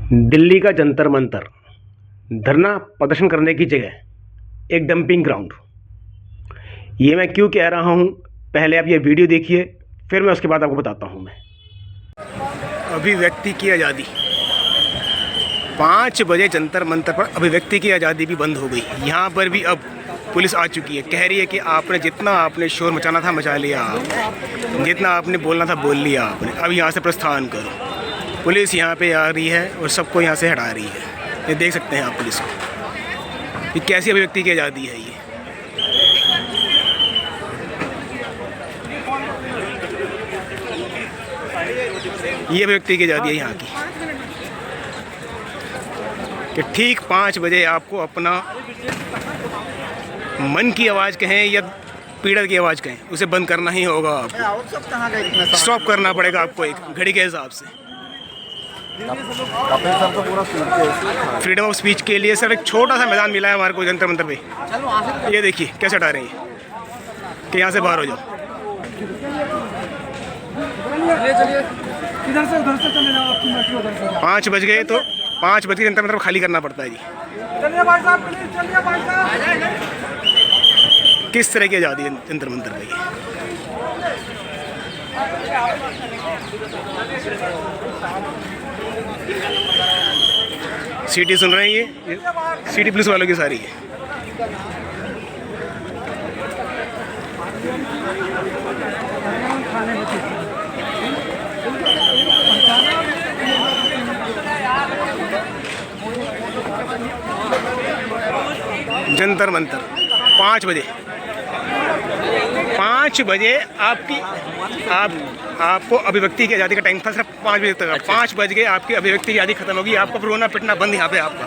दिल्ली का जंतर मंतर धरना प्रदर्शन करने की जगह एक डंपिंग ग्राउंड। ये मैं क्यों कह रहा हूँ, पहले आप ये वीडियो देखिए, फिर मैं उसके बाद आपको बताता हूँ। मैं अभिव्यक्ति की आज़ादी 5 बजे जंतर मंतर पर अभिव्यक्ति की आज़ादी भी बंद हो गई। यहाँ पर भी अब पुलिस आ चुकी है, कह रही है कि आपने जितना आपने शोर मचाना था मचा लिया, आप जितना आपने बोलना था बोल लिया आपने, अब यहाँ से प्रस्थान करो। पुलिस यहाँ पे आ रही है और सबको यहाँ से हटा रही है। ये देख सकते हैं आप पुलिस को, ये कैसी अभिव्यक्ति की आज़ादी है। ये अभिव्यक्ति की आज़ादी है यहाँ की कि ठीक 5 बजे आपको अपना मन की आवाज़ कहें या पीड़ा की आवाज़ कहें, उसे बंद करना ही होगा। आपको स्टॉप करना पड़ेगा, आपको एक घड़ी के हिसाब से। फ्रीडम ऑफ स्पीच के लिए सर एक छोटा सा मैदान मिला है हमारे को जंतर मंतर पे। ये देखिए कैसे हटा रहे हैं कि यहाँ से बाहर हो जाओ। इधर से उधर से चले जाओ, आपकी मर्जी उधर से। 5 बज गए तो 5 बज के जंतर मंतर खाली करना पड़ता है जी। चलिए भाई साहब, प्लीज चलिए भाई साहब। किस तरह की आज़ादी है जंतर मंतर पे? सीटी सुन रहे हैं ये सीटी पुलिस वालों की सारी है। जंतर मंतर 5 बजे 5 बजे आपको अभिव्यक्ति की आज़ादी का टाइम था सिर्फ 5 बजे तक। 5 बज गए आपकी अभिव्यक्ति की आज़ादी खत्म होगी, आपका रोना पिटना बंद यहाँ पे आपका।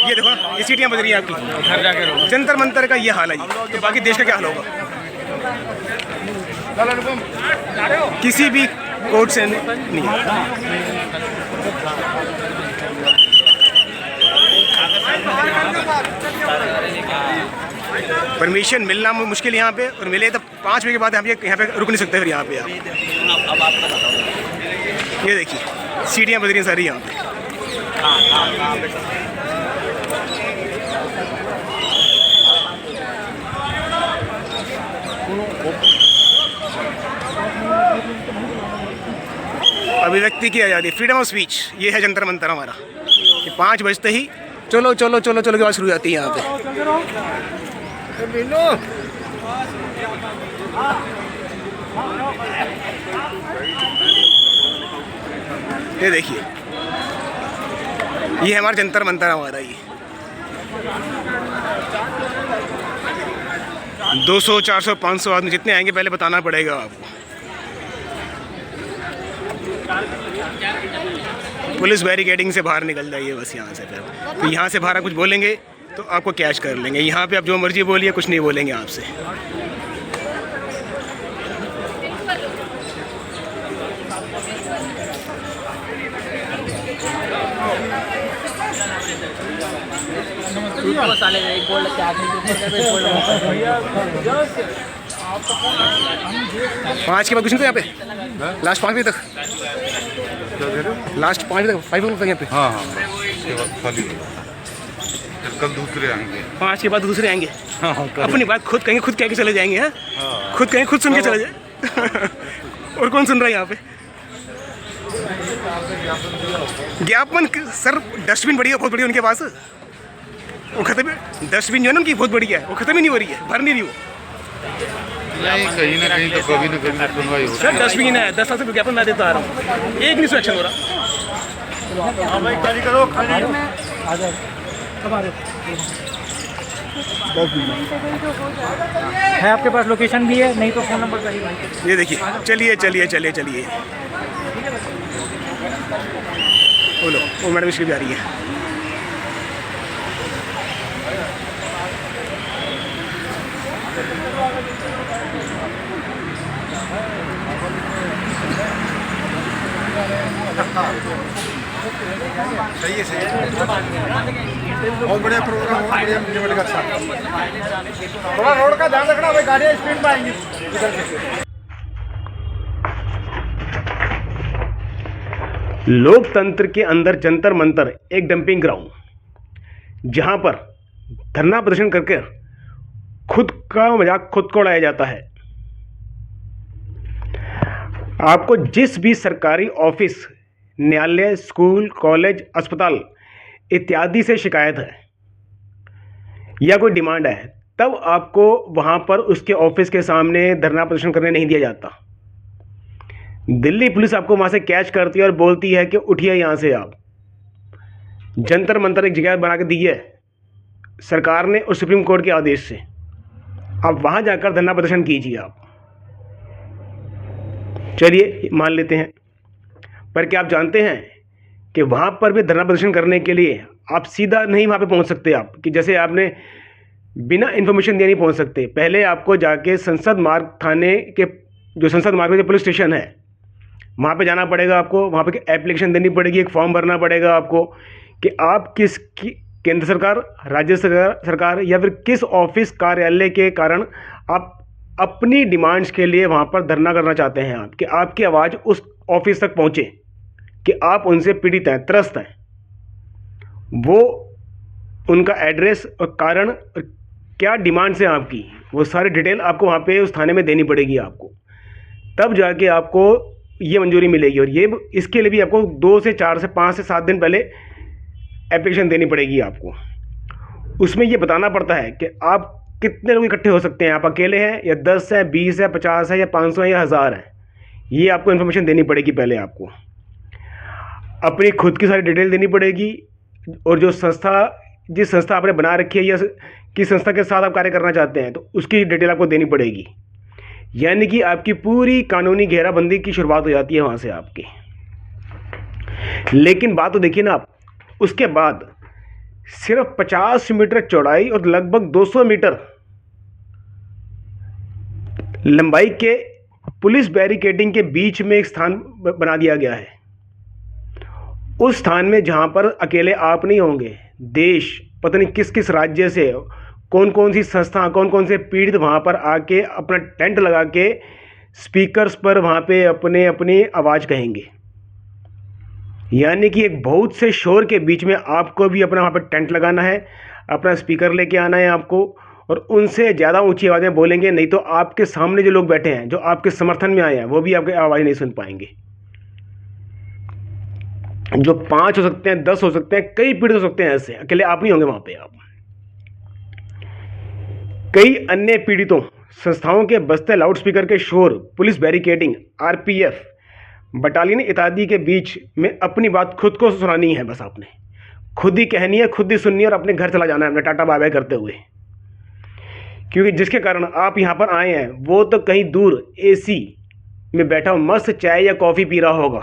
ये देखो ये सीटियाँ बज रही हैं आपकी, घर जाके जंतर मंतर का ये हाल है। तो बाकी देश का क्या हाल होगा? किसी भी कोर्ट से नहीं परमिशन मिलना मुश्किल यहाँ पे, और मिले तो 5 बजे के बाद यहाँ पे रुक नहीं सकते। फिर यहाँ पे आप ये देखिए सीढ़ियाँ बज रही हैं सारी यहाँ पे। अभिव्यक्ति की आज़ादी, फ्रीडम ऑफ स्पीच, ये है जंतर मंतर हमारा कि 5 बजते ही चलो चलो चलो चलो की आवाज़ शुरू हो जाती है यहाँ पे। ये देखिए ये हमारा जंतर मंतर हमारा। ये 200 400 500 आदमी जितने आएंगे पहले बताना पड़ेगा आपको। पुलिस बैरिकेडिंग से बाहर निकल जाइए बस यहाँ से। फिर तो यहाँ से बाहर कुछ बोलेंगे तो आपको कैच कर लेंगे। यहाँ पे आप जो मर्जी बोलिए, कुछ नहीं बोलेंगे आपसे। पाँच के बाद कुछ नहीं था यहाँ पे, लास्ट 5 बजे तक। लास्ट 5 बजे तक 5 बजे तक यहाँ पे। हाँ खाली, कल दूसरे आएंगे। 5 के बाद दूसरे आएंगे। अपनी बात खुद कहेंगे, खुद कह के चले जाएंगे। हाँ खुद कहेंगे, खुद सुन के चले जाए। और कौन सुन रहा है यहाँ पे? ज्ञापन सर, डस्टबिन बढ़िया, बहुत बढ़िया उनके पास। वो खत्म है, डस्टबिन जो है ना उनकी बहुत बढ़िया है, वो खत्म ही नहीं हो रही है, भर नहीं रही वो। नहीं, कहीं ना कहीं तो कभी न कभी सुनवाई होती है। सर डस्टबिन है, 10 साल से विज्ञापन मैं देता आ रहा हूँ, एक नहीं एक्शन हो रहा। हाँ भाई, खाली करो, खाली आ जाओ। कब आ रहे है? आपके पास लोकेशन भी है, नहीं तो फ़ोन नंबर चाहिए भाई। ये देखिए, चलिए चलिए चलिए चलिए। बोलो, वो मैडम इसकी भी आ रही है। सही है, सही है। बहुत बढ़िया प्रोग्राम, बहुत बढ़िया मिलने का। अच्छा, थोड़ा रोड का ध्यान रखना भाई, गाड़ियाँ स्पीड में आएंगी इधर से। लोकतंत्र के अंदर जंतर मंतर एक डंपिंग ग्राउंड, जहां पर धरना प्रदर्शन करके खुद का मजाक खुद को उड़ाया जाता है। आपको जिस भी सरकारी ऑफिस, न्यायालय, स्कूल, कॉलेज, अस्पताल इत्यादि से शिकायत है या कोई डिमांड है, तब आपको वहां पर उसके ऑफिस के सामने धरना प्रदर्शन करने नहीं दिया जाता। दिल्ली पुलिस आपको वहां से कैच करती है और बोलती है कि उठिए यहां से। आप जंतर मंतर एक जगह बना के दी है सरकार ने और सुप्रीम कोर्ट के आदेश से, आप वहां जाकर धरना प्रदर्शन कीजिए। आप चलिए मान लेते हैं, पर क्या आप जानते हैं कि वहां पर भी धरना प्रदर्शन करने के लिए आप सीधा नहीं वहां पे पहुंच सकते। आप कि जैसे आपने बिना इन्फॉर्मेशन दिए नहीं पहुंच सकते। पहले आपको जाके संसद मार्ग थाने के, जो संसद मार्ग में जो पुलिस स्टेशन है, वहाँ पे जाना पड़ेगा। आपको वहाँ पे एप्लीकेशन देनी पड़ेगी, एक फॉर्म भरना पड़ेगा आपको कि आप किस केंद्र सरकार, राज्य सरकार या फिर किस ऑफिस कार्यालय के कारण आप अपनी डिमांड्स के लिए वहाँ पर धरना करना चाहते हैं। आप कि आपकी आवाज़ उस ऑफिस तक पहुँचे कि आप उनसे पीड़ित हैं, त्रस्त हैं। वो उनका एड्रेस और कारण और क्या डिमांड्स हैं आपकी, वो सारी डिटेल आपको वहाँ पे उस थाने में देनी पड़ेगी आपको, तब जाके आपको ये मंजूरी मिलेगी। और ये इसके लिए भी आपको 2 से 4 से 5 से 7 दिन पहले एप्लीकेशन देनी पड़ेगी आपको। उसमें ये बताना पड़ता है कि आप कितने लोग इकट्ठे हो सकते हैं, आप अकेले हैं या 10 हैं, 20 है, 50 है या 500 है या 1000 है। ये आपको इन्फॉर्मेशन देनी पड़ेगी। पहले आपको अपनी खुद की सारी डिटेल देनी पड़ेगी और जो संस्था, जिस संस्था आपने बना रखी है या किस संस्था के साथ आप कार्य करना चाहते हैं, तो उसकी डिटेल आपको देनी पड़ेगी। यानी कि आपकी पूरी कानूनी घेराबंदी की शुरुआत हो जाती है वहाँ से आपकी। लेकिन बात तो देखिए ना आप, उसके बाद सिर्फ 50 मीटर चौड़ाई और लगभग 200 मीटर लंबाई के पुलिस बैरिकेडिंग के बीच में एक स्थान बना दिया गया है। उस स्थान में जहाँ पर अकेले आप नहीं होंगे, देश पता नहीं किस किस राज्य से कौन कौन सी संस्था, कौन कौन से पीड़ित वहाँ पर आके अपना टेंट लगा के स्पीकर्स पर वहाँ पे अपने अपनी आवाज़ कहेंगे। यानी कि एक बहुत से शोर के बीच में आपको भी अपना वहाँ पर टेंट लगाना है, अपना स्पीकर लेके आना है आपको, और उनसे ज़्यादा ऊंची आवाज़ें बोलेंगे, नहीं तो आपके सामने जो लोग बैठे हैं, जो आपके समर्थन में आए हैं, वो भी आपकी आवाज़ नहीं सुन पाएंगे। जो 5 हो सकते हैं, 10 हो सकते हैं, कई पीड़ित हो सकते हैं, ऐसे अकेले आप नहीं होंगे वहाँ पे। आप कई अन्य पीड़ितों, संस्थाओं के बजते लाउडस्पीकर के शोर, पुलिस बैरिकेडिंग, आरपीएफ, बटालियन इत्यादि के बीच में अपनी बात खुद को सुनानी है। बस आपने खुद ही कहनी है, खुद ही सुननी है और अपने घर चला जाना है अपने टाटा बाय बाय करते हुए। क्योंकि जिसके कारण आप यहाँ पर आए हैं वो तो कहीं दूर एसी में बैठा मस्त चाय या कॉफ़ी पी रहा होगा।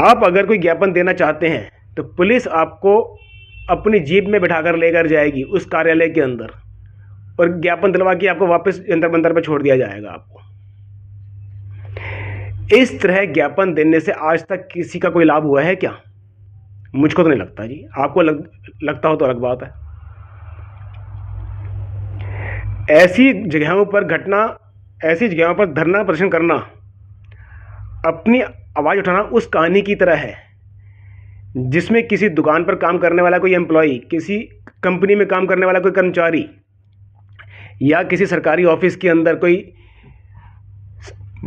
आप अगर कोई ज्ञापन देना चाहते हैं तो पुलिस आपको अपनी जीप में बिठाकर लेकर जाएगी उस कार्यालय के अंदर, और ज्ञापन दिलवा के आपको वापस जंतर मंतर पर छोड़ दिया जाएगा आपको। इस तरह ज्ञापन देने से आज तक किसी का कोई लाभ हुआ है क्या? मुझको तो नहीं लगता जी। आपको लगता हो तो अलग बात है। ऐसी जगहों पर धरना प्रदर्शन करना, अपनी आवाज़ उठाना उस कहानी की तरह है जिसमें किसी दुकान पर काम करने वाला कोई एम्प्लॉई, किसी कंपनी में काम करने वाला कोई कर्मचारी, या किसी सरकारी ऑफिस के अंदर कोई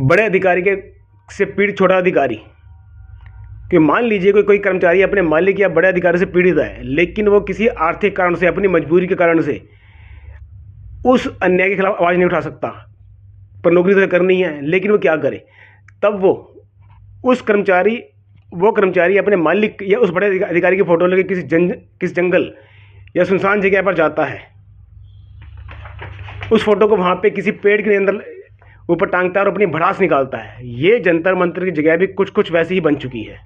बड़े अधिकारी के से पीड़ित छोटा अधिकारी, कि मान लीजिए कोई कर्मचारी अपने मालिक या बड़े अधिकारी से पीड़ित है, लेकिन वो किसी आर्थिक कारण से, अपनी मजबूरी के कारण से उस अन्याय के खिलाफ आवाज़ नहीं उठा सकता, पर नौकरी तो करनी है, लेकिन वो क्या करे? तब वो कर्मचारी अपने मालिक या उस बड़े अधिकारी की फ़ोटो लेके किसी जंगल या सुनसान जगह पर जाता है, उस फोटो को वहाँ पे किसी पेड़ के अंदर ऊपर टांगता है और अपनी भड़ास निकालता है। ये जंतर मंतर की जगह भी कुछ कुछ वैसी ही बन चुकी है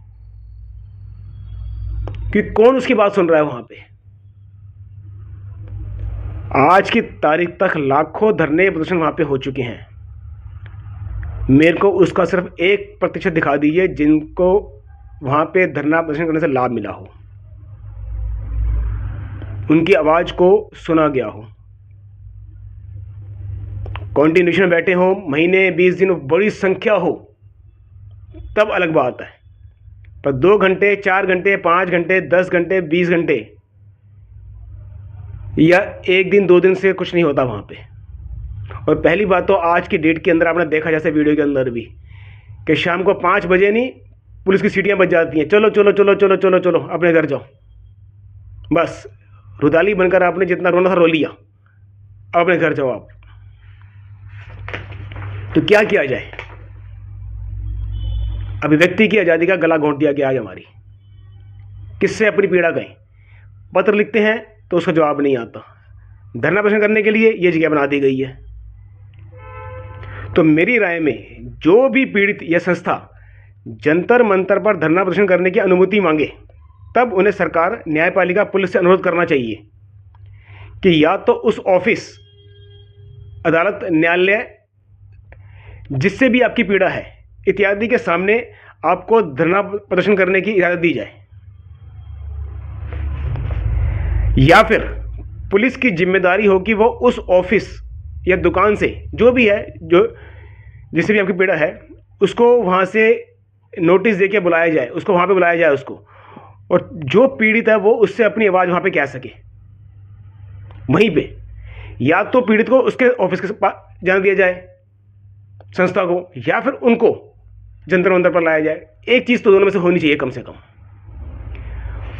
कि कौन उसकी बात सुन रहा है वहाँ पे। आज की तारीख तक लाखों धरने प्रदर्शन वहाँ पे हो चुके हैं। मेरे को उसका सिर्फ 1% दिखा दीजिए जिनको वहाँ पे धरना प्रदर्शन करने से लाभ मिला हो, उनकी आवाज़ को सुना गया हो, कॉन्टिन्यूशन में बैठे हो, महीने 20 दिन बड़ी संख्या हो, तब अलग बात है। पर 2 घंटे, 4 घंटे, 5 घंटे, 10 घंटे, 20 घंटे या 1 दिन 2 दिन से कुछ नहीं होता वहाँ पे। और पहली बात तो आज की डेट के अंदर आपने देखा जैसे वीडियो के अंदर भी कि शाम को 5 बजे नहीं पुलिस की सीटियाँ बज जाती हैं, चलो चलो चलो चलो चलो चलो अपने घर जाओ। बस रुदाली बनकर आपने जितना रोना था रो लिया, अपने घर जाओ आप। तो क्या किया जाए? अभिव्यक्ति की आज़ादी का गला घोंट दिया गया आज हमारी। किससे अपनी पीड़ा कहें? पत्र लिखते हैं तो उसका जवाब नहीं आता। धरना प्रदर्शन करने के लिए ये जगह बना दी गई है। तो मेरी राय में जो भी पीड़ित या संस्था जंतर मंतर पर धरना प्रदर्शन करने की अनुमति मांगे, तब उन्हें सरकार, न्यायपालिका, पुलिस से अनुरोध करना चाहिए कि या तो उस ऑफिस, अदालत, न्यायालय जिससे भी आपकी पीड़ा है इत्यादि के सामने आपको धरना प्रदर्शन करने की इजाज़त दी जाए, या फिर पुलिस की जिम्मेदारी हो कि वो उस ऑफिस या दुकान से जो भी है, जो जिससे भी आपकी पीड़ा है, उसको वहाँ से नोटिस दे के बुलाया जाए, उसको वहाँ पे बुलाया जाए उसको, और जो पीड़ित है वो उससे अपनी आवाज़ वहाँ पे कह सके वहीं पे। या तो पीड़ित को उसके ऑफिस के पास जाने दिया जाए संस्था को, या फिर उनको जंतर मंतर पर लाया जाए। एक चीज़ तो दोनों में से होनी चाहिए कम से कम।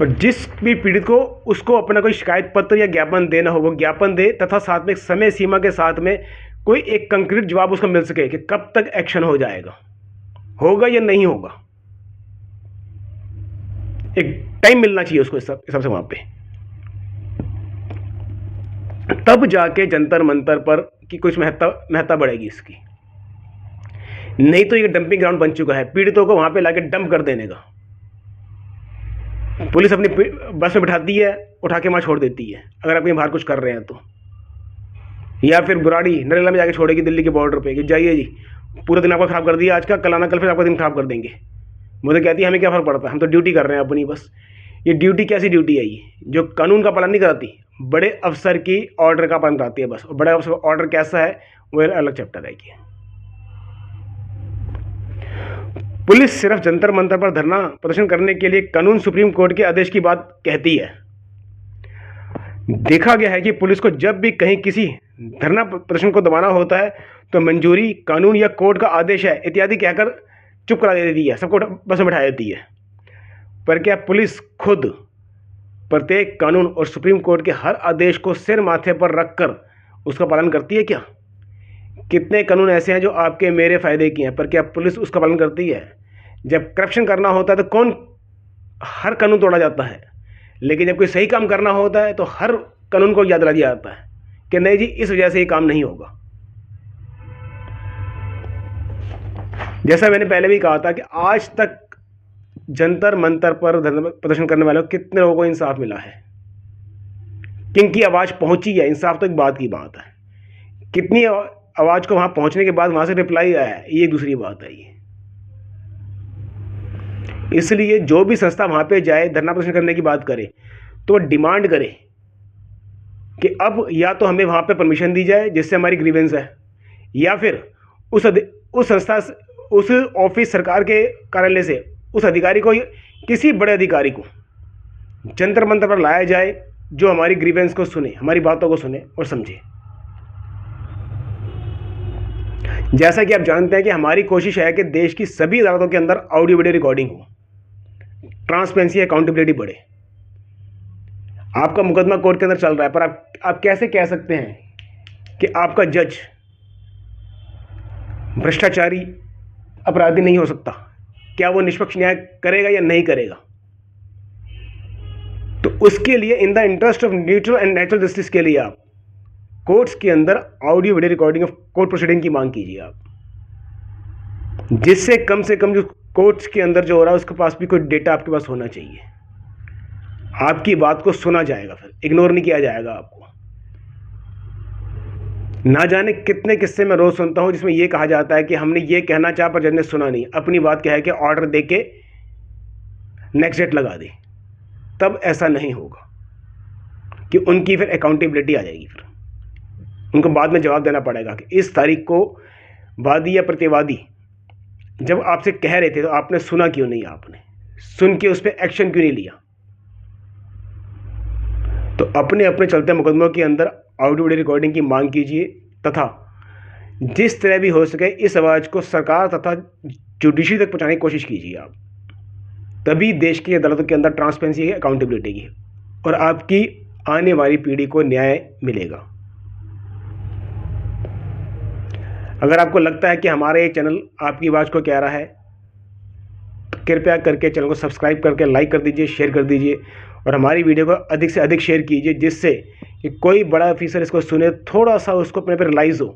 और जिस भी पीड़ित को उसको अपना कोई शिकायत पत्र या ज्ञापन देना हो वो ज्ञापन दे, तथा साथ में एक समय सीमा के साथ में कोई एक कंक्रीट जवाब उसको मिल सके कि कब तक एक्शन हो जाएगा, होगा या नहीं होगा। एक टाइम मिलना चाहिए उसको इस हिसाब से वहां पे, तब जाके जंतर मंतर पर की कुछ महत्ता बढ़ेगी इसकी। नहीं तो ये डंपिंग ग्राउंड बन चुका है पीड़ितों को वहां पे लाके डंप कर देने का। पुलिस अपनी बस में बिठाती है, उठा के वहाँ छोड़ देती है अगर आप कहीं बाहर कुछ कर रहे हैं तो, या फिर बुराड़ी नरेला में जाके छोड़ेगी दिल्ली के बॉर्डर पे कि जाइए जी, पूरा दिन आपका ख़राब कर दिया आज का, कल आना, कल फिर आपका दिन ख़राब कर देंगे। मुझे कहती है हमें क्या फ़र्क पड़ता है, हम तो ड्यूटी कर रहे हैं अपनी बस। ये ड्यूटी कैसी ड्यूटी है ये, जो कानून का पालन नहीं कराती, बड़े अफसर की ऑर्डर का पालन कराती है बस। और बड़े अफसर ऑर्डर कैसा है वो अलग चैप्टर है कि पुलिस सिर्फ जंतर मंतर पर धरना प्रदर्शन करने के लिए कानून सुप्रीम कोर्ट के आदेश की बात कहती है। देखा गया है कि पुलिस को जब भी कहीं किसी धरना प्रदर्शन को दबाना होता है तो मंजूरी, कानून या कोर्ट का आदेश है इत्यादि कहकर चुप करा देती है, सबको बस में बैठा देती है। पर क्या पुलिस खुद प्रत्येक कानून और सुप्रीम कोर्ट के हर आदेश को सिर माथे पर रखकर उसका पालन करती है क्या? कितने कानून ऐसे हैं जो आपके मेरे फ़ायदे की हैं, पर क्या पुलिस उसका पालन करती है? जब करप्शन करना होता है तो कौन हर कानून तोड़ा जाता है, लेकिन जब कोई सही काम करना होता है तो हर कानून को याद दिला दिया जाता है कि नहीं जी इस वजह से ये काम नहीं होगा। जैसा मैंने पहले भी कहा था कि आज तक जंतर मंतर पर प्रदर्शन करने वालों को कितने लोगों को इंसाफ मिला है, किनकी आवाज़ पहुंची है। इंसाफ तो एक बात की बात है, कितनी आवाज़ को वहां पहुंचने के बाद वहां से रिप्लाई आया है ये दूसरी बात है। ये इसलिए जो भी संस्था वहां पे जाए धरना प्रदर्शन करने की बात करे तो डिमांड करे कि अब या तो हमें वहां पे परमिशन दी जाए जिससे हमारी ग्रीवेंस है, या फिर उस संस्था, उस ऑफिस, सरकार के कार्यालय से उस अधिकारी को, किसी बड़े अधिकारी को जंतर मंतर पर लाया जाए जो हमारी ग्रीवेंस को सुने, हमारी बातों को सुने और समझे। जैसा कि आप जानते हैं कि हमारी कोशिश है कि देश की सभी अदालतों के अंदर ऑडियो वीडियो रिकॉर्डिंग हो, ट्रांसपेरेंसी, अकाउंटेबिलिटी बढ़े। आपका मुकदमा कोर्ट के अंदर चल रहा है, पर आप कैसे कह सकते हैं कि आपका जज भ्रष्टाचारी, अपराधी नहीं हो सकता? क्या वो निष्पक्ष न्याय करेगा या नहीं करेगा? तो उसके लिए in the interest of neutral and natural justice के लिए आप कोर्ट्स के अंदर audio video recording of court proceeding की मांग कीजिए आप, जिससे कम से कम जो कोर्ट्स के अंदर जो हो रहा है उसके पास भी कोई डेटा आपके पास होना चाहिए। आपकी बात को सुना जाएगा, फिर इग्नोर नहीं किया जाएगा आपको। ना जाने कितने किस्से मैं रोज सुनता हूं जिसमें यह कहा जाता है कि हमने ये कहना चाहा पर जज ने सुना नहीं, अपनी बात कह के ऑर्डर दे के नेक्स्ट डेट लगा दे। तब ऐसा नहीं होगा कि उनकी फिर अकाउंटेबिलिटी आ जाएगी, फिर उनको बाद में जवाब देना पड़ेगा कि इस तारीख को वादी या प्रतिवादी जब आपसे कह रहे थे तो आपने सुना क्यों नहीं? आपने सुन के उस पर एक्शन क्यों नहीं लिया? तो अपने अपने चलते मुकदमों के अंदर ऑडियो वीडियो रिकॉर्डिंग की मांग कीजिए तथा जिस तरह भी हो सके इस आवाज़ को सरकार तथा जुडिशरी तक पहुंचाने की कोशिश कीजिए आप। तभी देश की अदालतों के अंदर ट्रांसपेरेंसी है, अकाउंटेबिलिटी की, और आपकी आने वाली पीढ़ी को न्याय मिलेगा। अगर आपको लगता है कि हमारा ये चैनल आपकी आवाज़ को कह रहा है तो कृपया करके चैनल को सब्सक्राइब करके लाइक कर दीजिए, शेयर कर दीजिए और हमारी वीडियो को अधिक से अधिक शेयर कीजिए, जिससे कि कोई बड़ा ऑफिसर इसको सुने, थोड़ा सा उसको अपने पर रियलाइज़ हो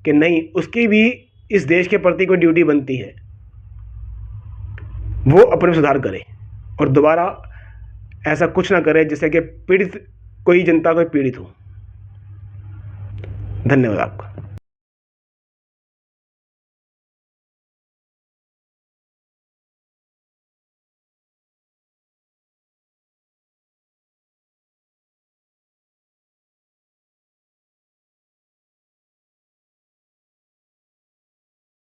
कि नहीं, उसकी भी इस देश के प्रति कोई ड्यूटी बनती है, वो अपने सुधार करे और दोबारा ऐसा कुछ ना करे जिससे कि पीड़ित कोई जनता कोई पीड़ित हो। धन्यवाद आपका।